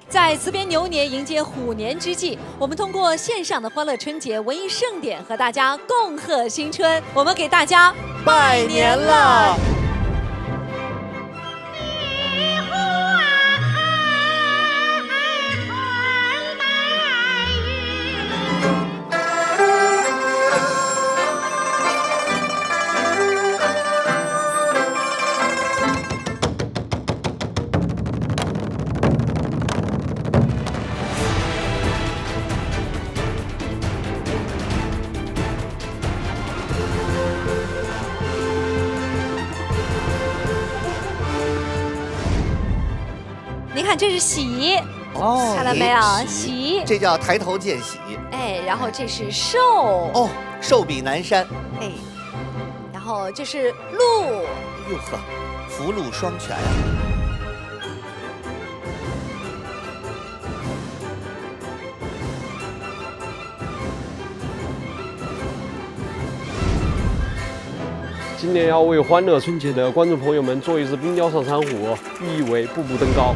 在辞别牛年、迎接虎年之际，我们通过线上的欢乐春节文艺盛典和大家共贺新春。我们给大家拜年了！您看，这是喜，哦，看到没有？喜，这叫抬头见喜。哎，然后这是寿，哦，寿比南山。哎，然后这是禄，哎呦呵，福禄双全啊！今年要为欢乐春节的观众朋友们做一只冰雕上山虎，意为步步登高。